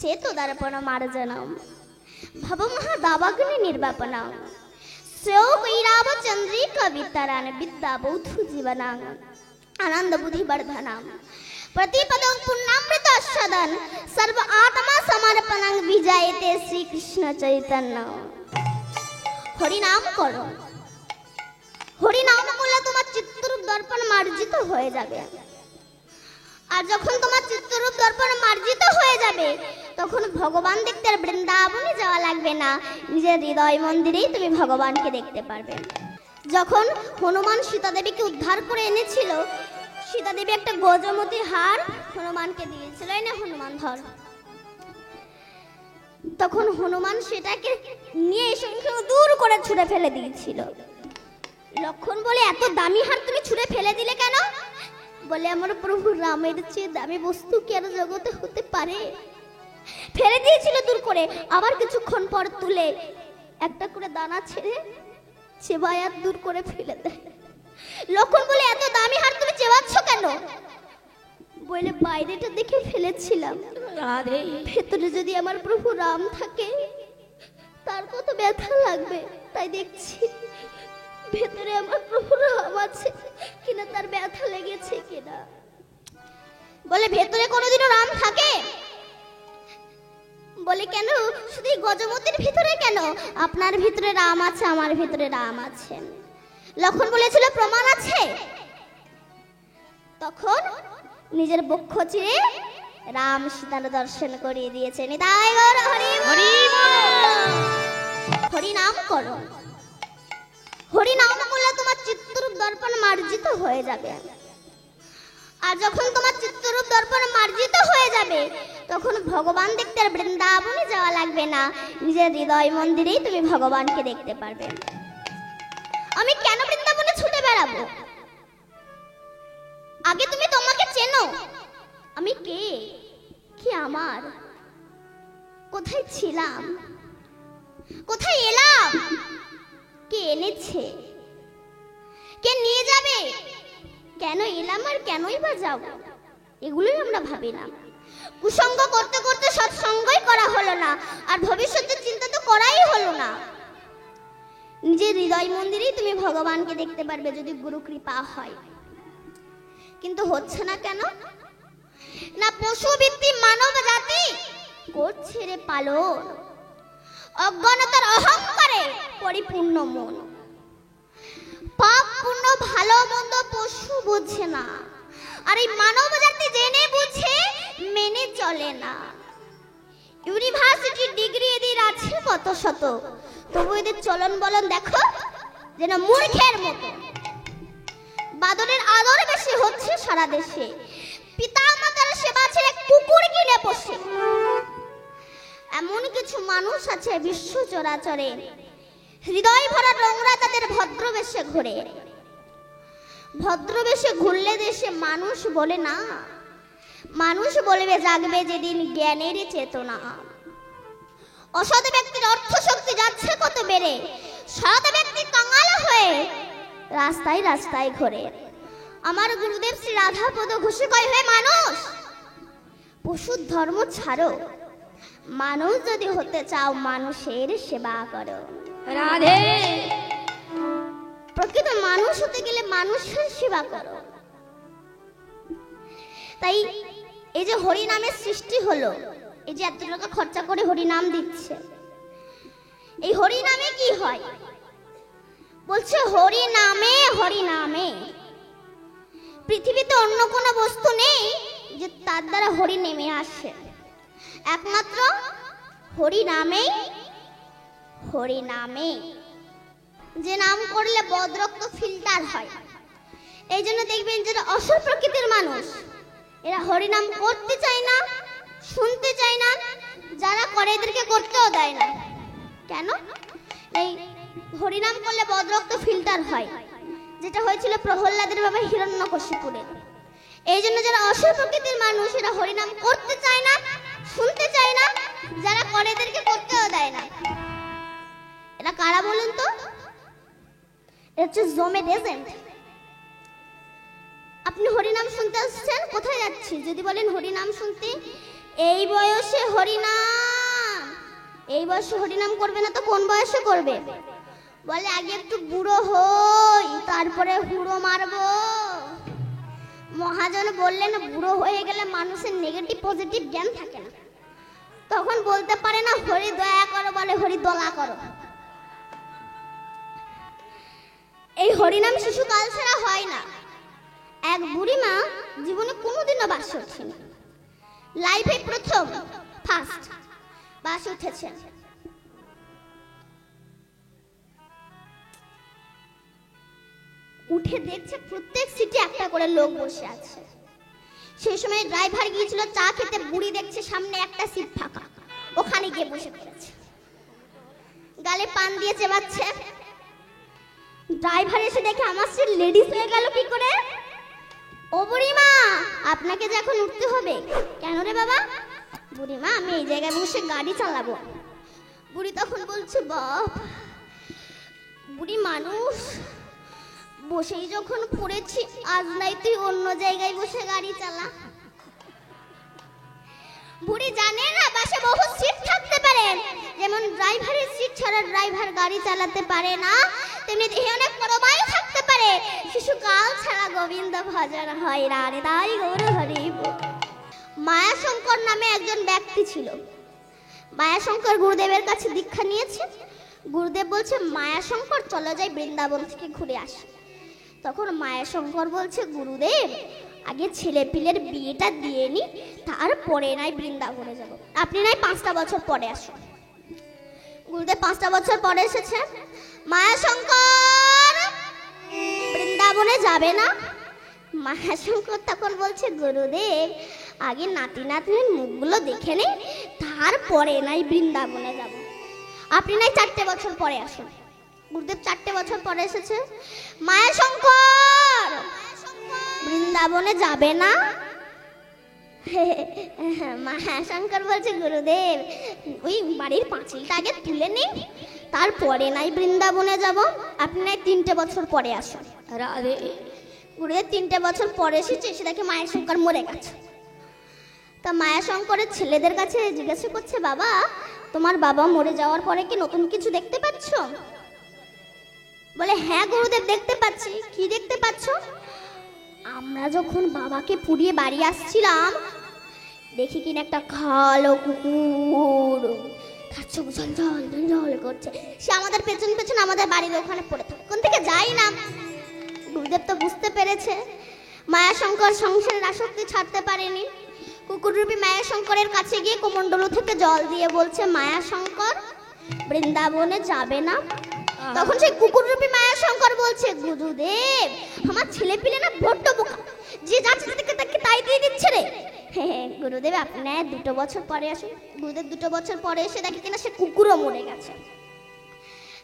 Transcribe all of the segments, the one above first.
চেতদর্পণ মার্জনম ভবমহা দাবাগ্নি নির্বাপনম শ্রেয় কৈরাব চন্দ্রিকা বিতারান বিদ্যা বৌদ্ধ জীবনাং আনন্দ বুদ্ধি বর্ধনম प्रतिपदं पुण्यमृत आस्वादन सर्व आत्मा समर्पणं विजयते श्री कृष्ण चैतन्य हरि नाम करो हरि नाम করলে তোমার চিত্তরূপ দর্পণ মার্জিত হয়ে যাবে আর যখন তোমার চিত্তরূপ দর্পণ মার্জিত হয়ে যাবে তখন ভগবান দেখতে আর বৃন্দাবনে যাওয়া লাগবে না নিজের হৃদয় মন্দিরেই তুমি ভগবানকে দেখতে পারবে যখন হনুমান সীতা দেবীকে উদ্ধার করে এনেছিল সীতা দেবী একটা গজমতির হার হনুমানকে দিয়েছিল এই না হনুমান ধর তখন হনুমান সেটাকে নিয়ে এসে দূর করে ছুঁড়ে ফেলে দিয়েছিল লক্ষণ বলে এত দামি হার তুমি ছুঁড়ে ফেলে দিলে কেন বলে আমার প্রভু রামের চেয়ে দামি বস্তু কি আর জগতে হতে পারে ফেলে দিয়েছিল দূর করে আবার কিছুক্ষণ পর তুলে একটা করে দানা ছেড়ে চেবায় আর দূর করে ফেলে দেয় লক্ষণ বলে এত দামি হার তুমি চেবাচ্ছ কেন বলে বাইরেটা দেখে ফেলেছিলাম ভেতরে যদি আমার প্রভু রাম থাকে তার কত ব্যথা লাগবে তাই দেখছি ভেতরে আমার প্রভু রাম আছে কিনা তার ব্যথা লেগেছে কিনা বলে ভেতরে কোনোদিনও রাম থাকে বলে কেন শুধু গজমতির ভিতরে কেন আপনার ভিতরে রাম আছে আমার ভিতরে রাম আছে লক্ষণ বলেছিল প্রমাণ আছে তখন নিজের বক্ষ চিরে রাম সীতার দর্শন করিয়ে দিয়েছে নিতাই গৌর হরি হরি নাম করো হরি নাম করলে তোমার চিত্তরূপ দর্পণ মার্জিত হয়ে যাবে আর যখন তোমার চিত্তরূপ দর্পণ মার্জিত হয়ে যাবে তখন ভগবান দেখতে আর বৃন্দাবনে যাওয়া লাগবে না নিজের হৃদয় মন্দিরেই তুমি ভগবানকে দেখতে পারবে আমি কেন বৃন্দাবনে ছুটে বেড়াবো আগে তুমি তোমাকে চেনো আমি কে কি আমার কোথায় ছিলাম কোথায় এলাম কে এনেছে কে নিয়ে যাবে কেন এলাম আর কেনই বা যাব এগুলোই আমরা ভাবি না কুসঙ্গ করতে করতে সৎসঙ্গই করা হলো না আর ভবিষ্যতের চিন্তা তো করাই হলো না নিজের হৃদয় মন্দিরেই তুমি ভগবানকে দেখতে পারবে যদি গুরু কৃপা হয় কিন্তু হচ্ছে না কেন না পশুবৃত্তি মানব জাতি করছে রে পালন অজ্ঞানতার অহংকারে পরিপূর্ণ মন পাপ পুণ্য ভালো মন্দ পশু বুঝে না আর এই মানব জাতি জেনে বুঝে মেনে চলে না ইউনিভার্সিটি ডিগ্রি এদের আছে কত শত তবু এদের চলন বলন দেখো যেন মূর্খের মতো বাদরের আদর বেশি হচ্ছে সারা দেশে পিতা মাতার সেবা ছেড়ে কুকুর কিনে পোষে এমন কিছু মানুষ আছে বিশ্ব চরাচরে হৃদয় ভরা নোংরা তাদের ভদ্রবেশে ঘুরে ভদ্রবেশে ঘুরলে দেশে মানুষ বলে না মানুষ বলবে জাগবে যেদিন জ্ঞানের চেতনা অসৎ ব্যক্তির অর্থ শক্তি যাচ্ছে কত বেড়ে সৎ ব্যক্তি কাঙাল হয়ে রাস্তায় রাস্তায় ঘোরে আমার গুরুদেব শ্রী রাধাপদ ঘোষে কয় হয়ে মানুষ পশুর ধর্ম ছাড়ো মানুষ যদি হতে চাও মানুষের সেবা করো রাধে প্রকৃত মানুষ হতে গেলে মানুষের সেবা করো তাই এই যে হরি নামের সৃষ্টি হলো এই যে এত টাকা খরচা করে হরি নাম দিচ্ছে এই হরি নামে কি হয় বলছে হরি নামে পৃথিবীতে অন্য কোনো বস্তু নেই যে তার দ্বারা হরি নেমে আসে একমাত্র হরি নামে যে নাম করলে বদরক্ত ফিল্টার হয় এই জন্য দেখবেন যারা অসুর প্রকৃতির মানুষ এরা হরি নাম করতে চায় না শুনতে চায় না যারা করে এদেরকে করতেও দেয় না কেন এই হরিনাম করলে বদরক্ত ফিল্টার হয় যেটা হয়েছিল প্রহ্লাদের বাবা হিরণ্যকশিপুরে এই জন্য যারা অসুর প্রকৃতির মানুষ এরা হরিনাম করতে চায় না শুনতে চায় না যারা করে এদেরকে করতেও দেয় না এরা কারা বলুন তো এটা হচ্ছে জোমেট এজেন্ট আপনি হরিনাম শুনতে আসছেন কোথায় যাচ্ছি যদি বলেন হরিনাম শুনতে এই বয়সে হরিনাম, এই বয়সে হরিনাম করবে না তো কোন বয়সে করবে? বলে আগে একটু বুড়ো হই তারপরে হুড়ো মারবো। মহাজন বললেন বুড়ো হয়ে গেলে মানুষের নেগেটিভ পজিটিভ জ্ঞান থাকে না, তখন বলতে পারে না হরি দয়া করো, বলে হরি দলা করো। এই হরিনাম শিশুকাল ছাড়া হয় না। এক বুড়িমা জীবনে কোনোদিনও বাসে ওঠেনি, লাইফে প্রথম ফার্স্ট বাসে উঠেছেন। উঠে দেখছে প্রত্যেক সিটে একটা করে লোক বসে আছে। সেই সময় ড্রাইভার গিয়েছিল চা খেতে, বুড়ি দেখছে সামনে একটা সিট ফাঁকা, ওখানে গিয়ে বসে পড়েছে, গালে পান দিয়ে চেবাচ্ছে। ড্রাইভার এসে দেখে আমার সিট লেডিস হয়ে গেল কি করে? ও বুড়িমা, আপনাকে যে এখন উঠতে হবে। কেন রে বাবা? বুড়িমা, আমি এই জায়গায় বসে গাড়ি চালাবো। বুড়ি তখন বলছে বাপ, বুড়ি মানুষ, বসেই যখন পড়েছি, আজ নাই তুই অন্য জায়গায় বসে গাড়ি চালা। বুড়ি জানে না বাসে বহু সিট থাকতে পারে, যেমন ড্রাইভারের সিট ছাড়া ড্রাইভার গাড়ি চালাতে পারে না, তেমনি দেহে অনেক পরবায়ু থাকতে পারে, শিশুকাল ছাড়া গোবিন্দ ভজন হয় না রে, তাই গৌর হরি। মায়াশঙ্কর নামে একজন ব্যক্তি ছিল। মায়াশঙ্কর গুরুদেবের কাছে দীক্ষা নিয়েছে। গুরুদেব বলছে মায়াশঙ্কর চলে যাই বৃন্দাবন থেকে ঘুরে আসে। তখন মায়াশঙ্কর বলছে গুরুদেব আগে ছেলে পিলের বিয়েটা দিয়ে নি, তারপরে নাই বৃন্দাবনে যাব, আপনি নাই 5টা বছর পরে আসুন। গুরুদেব 5টা বছর পরে এসেছে। মায়াশঙ্কর বৃন্দাবনে যাবে না। মায়াশঙ্কর তখন বলছে গুরুদেব আগে নাতি নাতনির মুখগুলো দেখে নেই, তারপরে নাই বৃন্দাবনে যাব, আপনি নাই 4টে বছর পরে আসুন। গুরুদেব 4টে বছর পরে এসেছে। মায়াশঙ্কর বৃন্দাবনে যাবে না। মায়াশঙ্কর বলছে গুরুদেব ওই বাড়ির পাঁচিলটা আগে তুলে নেই, তারপরে নাই বৃন্দাবনে যাব, আপনি নাই 3টে বছর পরে আসুন। রাধে। গুরুদেব 3টে বছর পরে এসেছে, এসে দেখে মায়াশঙ্কর মরে গেছে। তা মায়াশঙ্করের ছেলেদের কাছে জিজ্ঞাসা করছে বাবা তোমার বাবা মরে যাওয়ার পরে কি নতুন কিছু দেখতে পাচ্ছ? বলে হ্যাঁ গুরুদেব দেখতে পাচ্ছি। কি দেখতে পাচ্ছ? আমরা যখন বাবাকে পুড়িয়ে বাড়ি আসছিলাম দেখি কিনা একটা কালো কুকুর তার চোখ জল জল জল করছে, সে আমাদের পেছন পেছন আমাদের বাড়ির ওখানে পড়ে থাকে, কোন থেকে যাই না। গুরুদেব তো বুঝতে পেরেছে মায়াশঙ্কর সংসারের আসক্তি ছাড়তে পারেনি। কুকুররূপী মায়াশঙ্করের কাছে গিয়ে কমণ্ডলু থেকে জল দিয়ে বলছে মায়াশঙ্কর বৃন্দাবনে যাবে না। তখন সেই কুকুররূপী মায়াশঙ্কর বলছে গুরুদেব আমার ছেলে পিলে না বড্ড বোকা, যে যাচ্ছে তাকে তাই দিয়ে দিচ্ছে রে। গুরুদেব আপনি 2 বছর পরে আসুন। গুরুদেব 2 বছর পরে এসে দেখে কিনা সে কুকুরও মরে গেছে।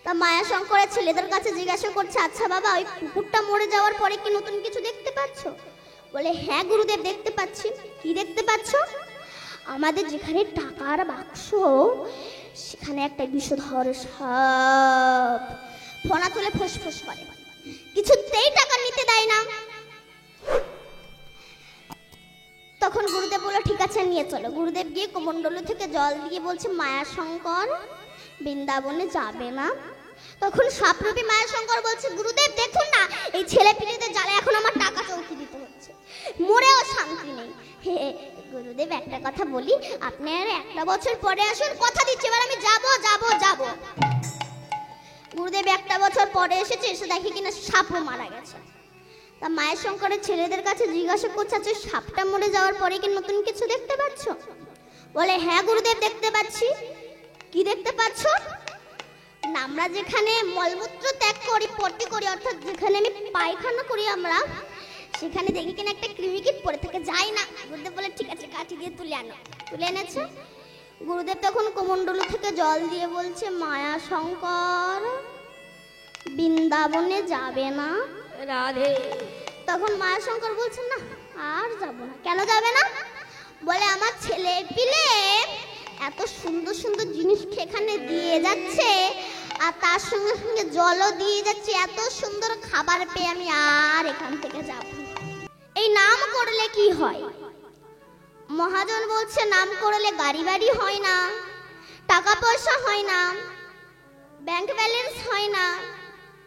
তা মায়াশঙ্করের ছেলেদের কাছে জিজ্ঞাসা করছে আচ্ছা বাবা ওই কুকুরটা মরে যাওয়ার পরে কি নতুন কিছু দেখতে পাচ্ছ? বলে হ্যাঁ গুরুদেব দেখতে পাচ্ছি। কি দেখতে পাচ্ছ? আমাদের যেখানে টাকার বাক্স সেখানে একটা বিষধর সাপ ফনা তুলে ফোঁস করে, কিছুতেই টাকা নিতে দেয় না। তখন গুরুদেব বলল ঠিক আছে নিয়ে চলো। গুরুদেব গিয়ে কমণ্ডলু থেকে জল দিয়ে বলছে মায়াশঙ্কর বৃন্দাবনে যাবে না। তখন সাপরূপী মায়াশঙ্কর বলছে গুরুদেব দেখুন না এই ছেলে পিলেদের জ্বালা এখন আমার টাকা চৌকি দিতে হচ্ছে, মরেও শান্তি নেই। গুরুদেব একটা কথা বলি, আপনি আর 1টা বছর পরে আসুন, কথা দিচ্ছি এবার আমি যাব যাব যাব। গুরুদেব 1টা বছর পরে এসেছে, এসে দেখে কিনা সাপও মারা গেছে। তা মায়াশঙ্করের ছেলেদের কাছে জিজ্ঞাসা করছে আচ্ছা সাপটা মরে যাওয়ার পরে কি নতুন কিছু দেখতে পাচ্ছ? বলে হ্যাঁ গুরুদেব দেখতে পাচ্ছি। কি দেখতে পাচ্ছ? না আমরা যেখানে মলমূত্র ত্যাগ করি পটি করি, অর্থাৎ যেখানে আমি পায়খানা করি আমরা, সেখানে দেখি কিনা একটা কৃমিকীট পড়ে থাকে, যাই না। গুরুদেব বলে ঠিক আছে কাঠি দিয়ে তুলে আনো। তুলে এনেছে। গুরুদেব তখন কমণ্ডলু থেকে জল দিয়ে বলছে মায়াশঙ্কর বৃন্দাবনে যাবে না। রাধে। তখন মায়াশঙ্কর বলছে না আর যাব না। কেন যাবে না? বলে আমার ছেলে পিলে এত সুন্দর সুন্দর জিনিস এখানে দিয়ে যাচ্ছে, আর তার সঙ্গে সঙ্গে জলও দিয়ে যাচ্ছে, এত সুন্দর খাবার পেয়ে আমি আর এখান থেকে যাব। এই নাম করলে কি হয়? মহাজন বলছে নাম করলে গাড়ি বাড়ি হয় না, টাকা পয়সা হয় না, ব্যাংক ব্যালেন্স হয় না,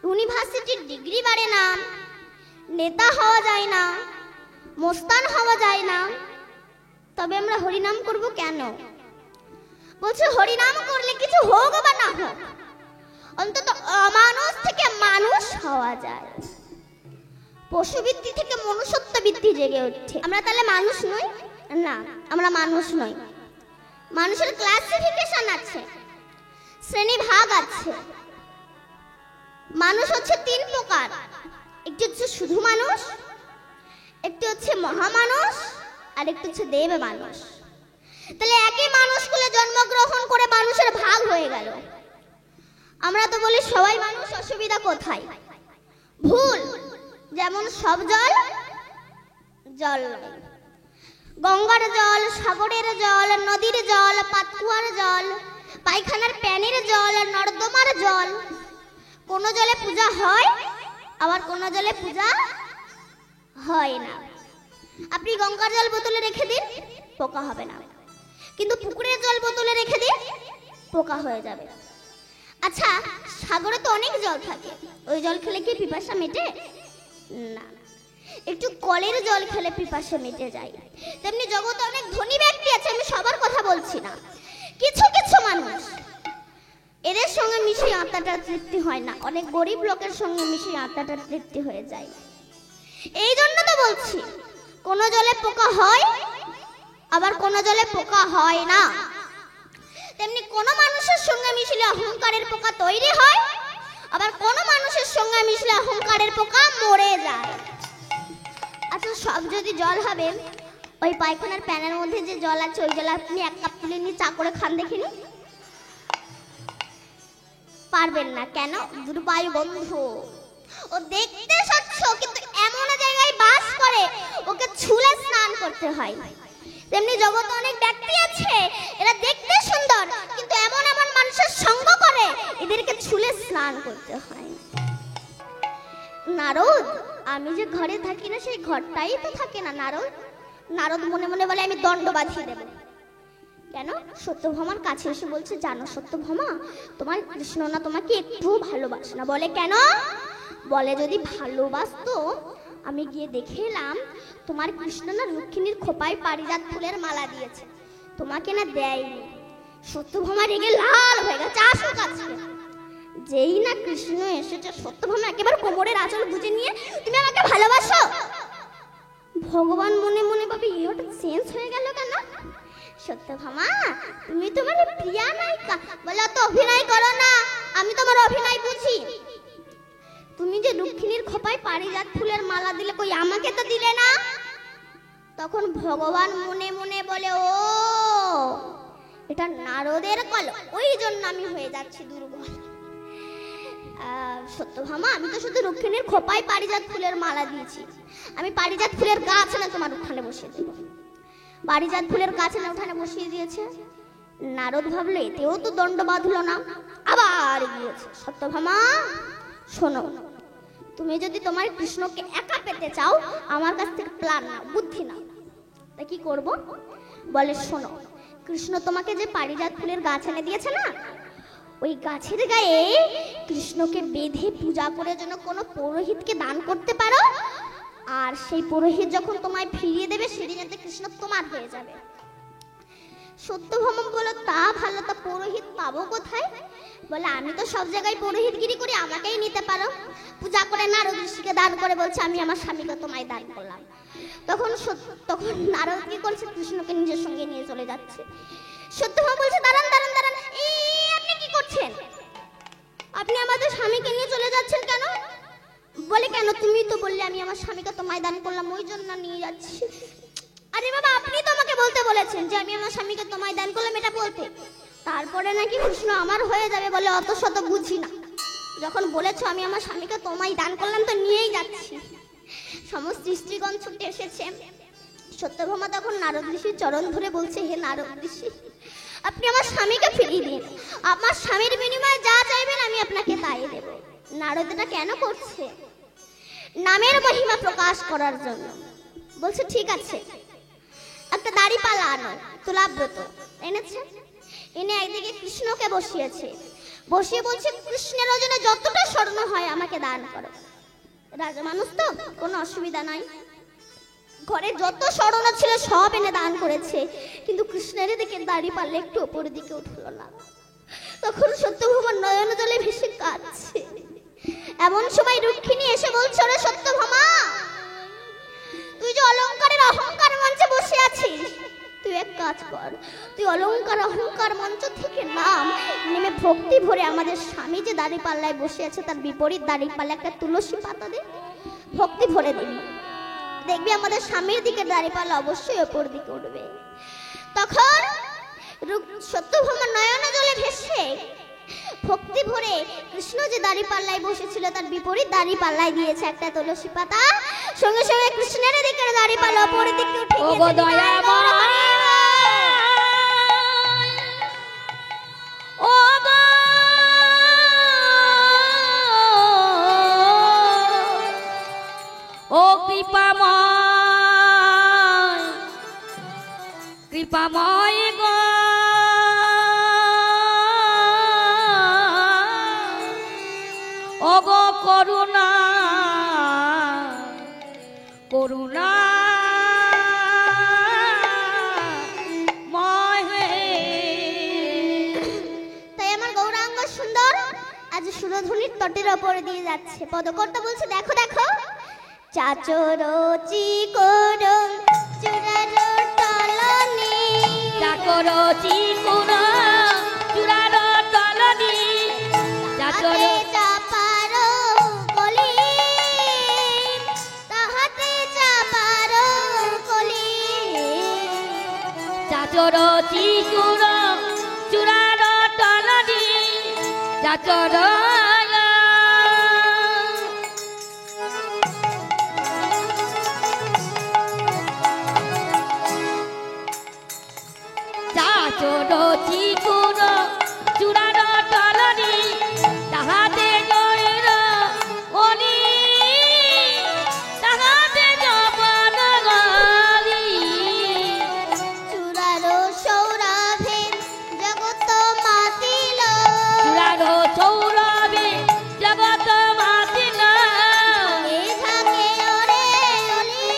ইউনিভার্সিটির ডিগ্রি বাড়ে না, নেতা হওয়া যায় না, মোস্তান হওয়া যায় না, তবে আমরা হরিনাম করব কেন? বলছে হরিনাম করলে কিছু হোক বা না হোক, অন্তত অমানুষ থেকে মানুষ হওয়া যায়, পশুবৃত্তি থেকে মনুষ্যত্ব বৃত্তি জেগে ওঠে। আমরা তাহলে মানুষ নই? না, আমরা মানুষ নই। মানুষের ক্লাসিফিকেশন আছে, শ্রেণী ভাগ আছে। মানুষ হচ্ছে তিন প্রকার, একটি হচ্ছে শুধু মানুষ, একটি হচ্ছে মহামানুষ, আর একটি হচ্ছে দেব মানুষ। তাহলে একই মানুষগুলো জন্মগ্রহণ করে মানুষের ভাগ হয়ে গেল। আমরা তো বলি সবাই মানুষ, অসুবিধা কোথায়? ভুল। যেমন সব জল জল নয়, গঙ্গার জল, সাগরের জল, নদীর জল, পাতকুয়ার জল, পায়খানার প্যানের জল, নর্দমার জল, কোন জলে পূজা হয় আবার কোন জলে পূজা হয় না। আপনি গঙ্গার জল বোতলে রেখে দিন, পোকা হবে না, কিন্তু পুকুরের জল বোতলে রেখে দিন, পোকা হয়ে যাবে। আচ্ছা, সাগরে তো অনেক জল থাকে, ওই জল খেলে কি পিপাসা মেটে? না। একটু কলের জল খেলে পিপাসা মিটে যায়। তেমনি জগতে অনেক ধনী ব্যক্তি আছে, আমি সবার কথা বলছি না, কিছু কিছু মানুষ, এদের সঙ্গে মিশিয়ে আত্মাটা তৃপ্তি হয় না, অনেক গরিব লোকের সঙ্গে মিশিয়ে আত্মাটা তৃপ্তি হয়ে যায়। এই জন্য তো বলছি, কোন জলে পোকা হয় আবার কোন জলে পোকা হয় না। তেমনি কোন মানুষের সঙ্গে মিশলে অহংকারের পোকা তৈরি হয়, আবার কোন মানুষের সঙ্গে মিশলে অহংকারের পোকা মরে যায়। আচ্ছা, সব যদি জল হবে, ওই পায়খানার প্যানের মধ্যে যে জল আছে, ওই জল আপনি এক কাপ তুলে নিয়ে চা করে খান দেখিনি? পারবেন না। কেন? দুর্বায়ু বন্ধু। ও দেখতে স্বচ্ছ, কিন্তু এমন জায়গায় বাস করে, ওকে ছুলে স্নান করতে হয়। তেমনি জগতে অনেক ব্যক্তি আছে, এরা দেখতে সুন্দর, কিন্তু এমন এমন মানুষের সঙ্গ করে, এদেরকে ছুলে স্নান করতে হয়। নারদ, আমি যে ঘরে থাকি না, সেই ঘরটাই তো থাকে না নারদ। নারদ মনে মনে বলে আমি দণ্ড বাঁধিয়ে দেব। কেন? সত্যভামার কাছে এসে বলছে, জানো সত্যভামা, তোমার কৃষ্ণ না তোমাকে একটু ভালোবাসে না। বলে কেন? বলে যদি ভালোবাসতো, আমি গিয়ে দেখে এলাম তোমার কৃষ্ণ না রুক্মিণীর খোপায় পারিজাত ফুলের মালা দিয়েছে, তোমাকে না দেয়নি। সত্যভামা রেগে লাল হয়ে গেছে, আসুক আজকে। যেই না কৃষ্ণ এসেছে, সত্যভামা একেবারে কোমরের আঁচল গুজে নিয়ে, তুমি আমাকে ভালোবাসো? ভগবান মনে মনে ভাবে, ইয়োটা চেঞ্জ হয়ে গেল কেন? সত্যভামা, তুমি তোমার প্রিয়া নায়িকা। বলে তো অভিনয় করো না, আমি তোমার অভিনয় বুঝি। তুমি যে রুক্মিণীর খোপায় পারিজাত ফুলের মালা দিলে, কই আমাকে তো দিলে না। তখন ভগবান মনে মনে বলে, ও এটা নারদের কল, ওই জন্য আমি হয়ে যাচ্ছি দুর্বল। সত্যভামা, আমি তো শুধু রুক্মিণীর খোপায় পারিজাত ফুলের মালা দিয়েছি, আমি পারিজাত ফুলের গাছ না তোমার উঠানে বসিয়ে দেব। পারিজাত ফুলের গাছ না উঠানে বসিয়ে দিয়েছে। নারদ ভাবলো এতেও তো দণ্ড বাঁধলো না, আবার গিয়েছে। সত্যভামা শোনো, তুমি যদি তোমার কৃষ্ণকে একা পেতে চাও, আমার কাছ থেকে প্ল্যান নাও, বুদ্ধি নাও। তা কি করব? বলে শোনো, কৃষ্ণ তোমাকে যে পারিজাত ফুলের গাছ এনে দিয়েছে না, ওই গাছের গায়ে কৃষ্ণকে বেঁধে পূজা করে যেন কোনো পুরোহিতকে দান করতে পারো, আর সেই পুরোহিত যখন তোমায় ফিরিয়ে দেবে, সেদিনেতে কৃষ্ণ তোমার হয়ে যাবে। সত্যভামা বলো, তা ভালো, তা পুরোহিত পাবো কোথায়? বলে আমি তো সব জায়গায় পুরোহিতগিরি করি, আমাকেই নিতে পারো। পূজা করে নারদ ঋষিকে দান করে বলছে, আমি আমার স্বামীকে তোমায় দান করলাম। তখন নারদ কি করছে? কৃষ্ণকে নিজের সঙ্গে নিয়ে চলে যাচ্ছে। সত্যভামা বলছে, দাঁড়ান দাঁড়ান দাঁড়ান, আপনি কি করছেন? আপনি আমাদের স্বামীকে নিয়ে চলে যাচ্ছেন কেন? বলে কেন? তুমি তো বললে আমি আমার স্বামীকে তোমায় দান করলাম, ওই জন্য নিয়ে যাচ্ছি। আরে বাবা, আপনি তো আমাকে বলতে বলেছেন যে আমি আমার স্বামীকে তোমায় দান করলাম, এটা বলতে। তারপরে নাকি কৃষ্ণ আমার হয়ে যাবে বলে অত শত বুঝি না। যখন বলেছো আমি আমার স্বামীকে তোমায় দান করলাম, তো নিয়েই যাচ্ছি। সমস্ত স্ত্রীগণ ছুটে এসেছে। সত্যভামা তখন নারদ ঋষির চরণ ধরে বলছে, হে নারদ ঋষি, আপনি আমার স্বামীকে ফিরিয়ে দিন, আমার স্বামীর বিনিময়ে যা চাইবেন আমি আপনাকে তাই দেব। নারদ এটা কেন করছে? নামের মহিমা প্রকাশ করার জন্য। বলছে ঠিক আছে, একটা দাড়ি পালা আনো, তুলাব্রত এনেছে। এনে একদিকে কৃষ্ণকে বসিয়েছে, বসিয়ে বলছে কৃষ্ণের ওজনে যতটা স্বর্ণ হয় আমাকে দান করো। রাজা মানুষ তো কোনো অসুবিধা নাই, ঘরে যত স্বর্ণ ছিল সব এনে দান করেছে, কিন্তু কৃষ্ণের দিকে দাড়ি পাল্লে একটু উপরের দিকে উঠল না। তখন সত্যভামা নয়ন জলে ভেসে কাঁদছে। এমন সময় রুক্মিণী এসে বলছে, ওরে সত্যভামা, তুই যে অলংকারের অহংকার মঞ্চে বসে আছিস, তুই এক কাজ কর, তুই অলংকার অহংকার মঞ্চ থেকে নেমে ভক্তি ভরে আমাদের স্বামী যে দাড়ি পাল্লায় বসে আছে তার বিপরীত দাড়ি পাল্লায় একটা তুলসী পাতা দে, ভক্তি ভরে দিবি, দেখবি আমাদের স্বামীর দিকে দাড়ি পাল্লা অবশ্যই ওপর দিকে উঠবে। তখন সত্যভামা নয়ন জলে ভেসে ভক্তি ভরে কৃষ্ণ যে দাড়ি পাল্লায় বসেছিল তার বিপরীত দাড়ি পাল্লায় দিয়েছে একটা তুলসী পাতা। সঙ্গে সঙ্গে কৃষ্ণের দিকে দাড়ি পাল্লা উপরের দিকে উঠে ও কৃপাময়, কৃপাময় গো, ও গো করুণা, করুণা তাই আমার গৌরাঙ্গ সুন্দর আজ সুরধুনির তটের ওপরে দিয়ে যাচ্ছে। পদকর্তা বলছে, দেখো দেখো, চাচর চিকর চূড়ার তলনি, চাকর চিকুর চূড়ার তলনি, চাচর চাপার কলি, তাহাতে চাপার কলি, চাচর চিকুর চূড়ার তলনি, চাচর চাচর চিকুর চূড়ার তলনি, তাহাতে জয়ের অলি, তাহাতে জপন গালি, চূড়ার সৌরভে জগৎ মাতিল, চূড়ার সৌরভে জগৎ মাতিল, ঝাঁকে ওরে অলি,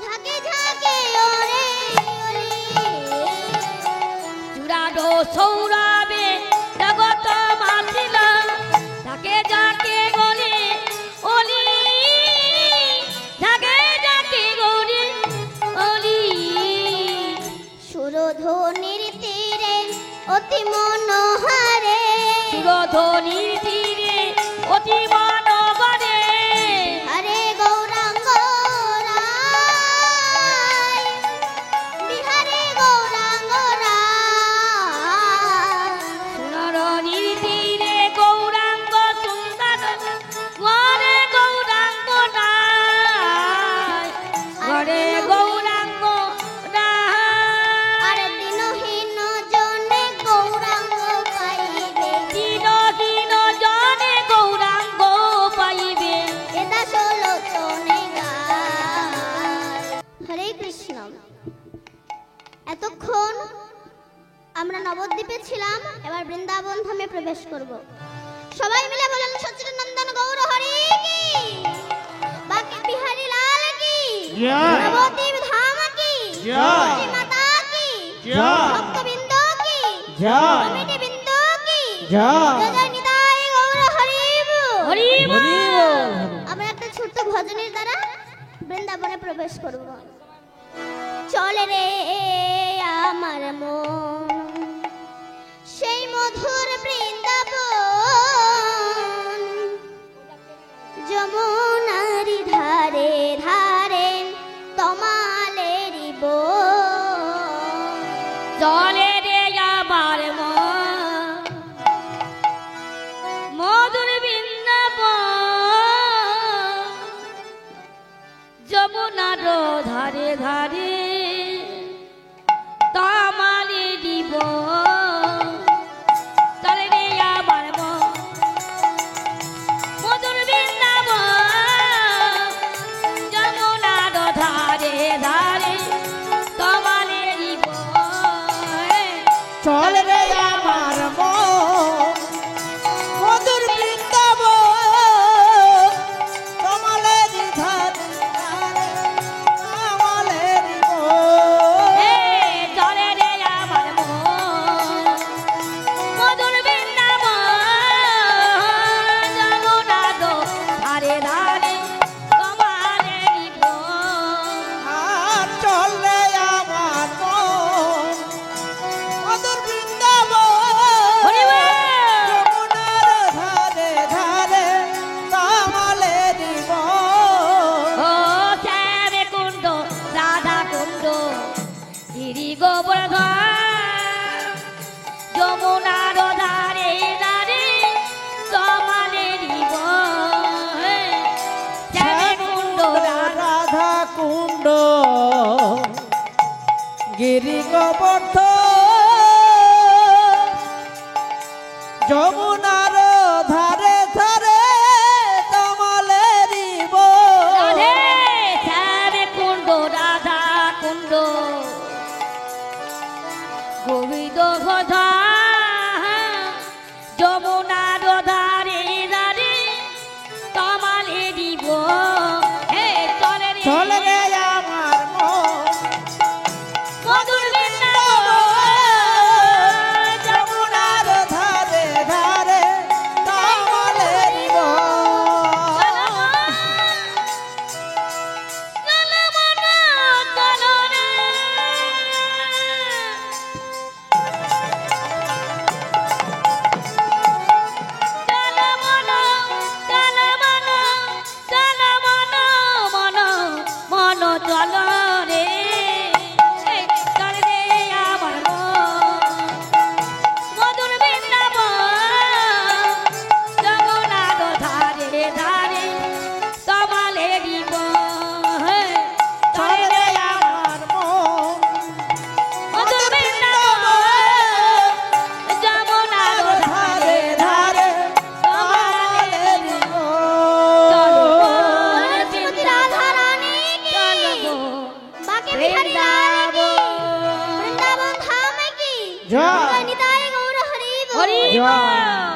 ঝাঁকে ঝাঁকে ওরে অলি, চূড়ার সৌরভে জগৎ মাতিল, ঝাঁকে ঝাঁকে গলি অলি, ঝাঁকে ঝাঁকে গলি অলি, সুরধনির তীরে অতি মনোহারে, সুরধনির তীরে অতি মনোহরে, হরে গৌরাঙ্গ রায়, বিহারে গৌরাঙ্গ রায়, সুরধনির তীরে গৌরাঙ্গ সুন্দর, ঘরে গৌরাঙ্গ নাই, ঘরে গৌরাঙ্গ নাই, আর দিনহীন জনে গৌরাঙ্গ পাইবে, দিনহীন জনে গৌরাঙ্গ পাইবে, এদা ষোলচনে গায়। হরে কৃষ্ণ। এতক্ষণ আমরা নবদ্বীপে ছিলাম, এবার বৃন্দাবন ধামে প্রবেশ করব। সবাই মিলে বলেন সচ্চিদানন্দন গৌর হরি কি, বাকি বিহারী লাল কি, জয়। নবদ্বীপ ধাম কি, জয়। হরি মাতা কি, জয়। ভক্তবৃন্দ কি, জয়। কমিটি বৃন্দ কি, জয়। জয় জয় নিতাই গৌর হরি বল। হরি বল। আমরা একটা ছোট্ট ভজনের দ্বারা বৃন্দাবনে প্রবেশ করব। চলে রে আমার মন সেই মধুর বৃন্দাবন, যমুনারি ধারে ধারে তমালেরি বন, চলে রে আমার মন মধুর বৃন্দাবন, যমুনার ধারে ধারে তমালে দিব, চলে রে আমার মন মধুর বৃন্দাবন, যমুনার ধারে ধারে চল রে আমার মন মধুর বৃন্দাবন কমলের ধারে কমলের এ চলে রে আমার মন মধুর বৃন্দাবন যমুনা তো ধারে ধারে কমলের বন আর চল রে আমার মন মধুর বৃন্দাবন হরি বল। যমুনার ধারে ধারে কমলের বন ও শ্যামে কুণ্ড রাধা কুণ্ড গিরি গোবর্ধন যমুনার ধারে ধারে কমলের বন শ্যামে কুণ্ড রাধা কুণ্ড গিরি গোবর্ধ যমুনার ধারে ধারে কমলেরি রাধে শ্যামে কুণ্ড রাধা কুণ্ড গোবিন্দ গোধা যমুনার ধারে ধারে কমলের বন হে চলে রে চল রে আমার মন মধুর বৃন্দাবন যমুনার ধারে ধারে কমলেরি চল রে চল রে আমার মধুর বৃন্দাবন যমুনার ধারে ধারে কমলের বন চল রে আমার মন মধুর বৃন্দাবন যমুনার ধারে ধারে কমলের চলো শ্রীমতী রাধা রানী কি চলো বাকে বিহারী লাল কি বৃন্দাবন ধাম কি জয়। নিতাই গৌর হরি বল। হরি জয়। বল।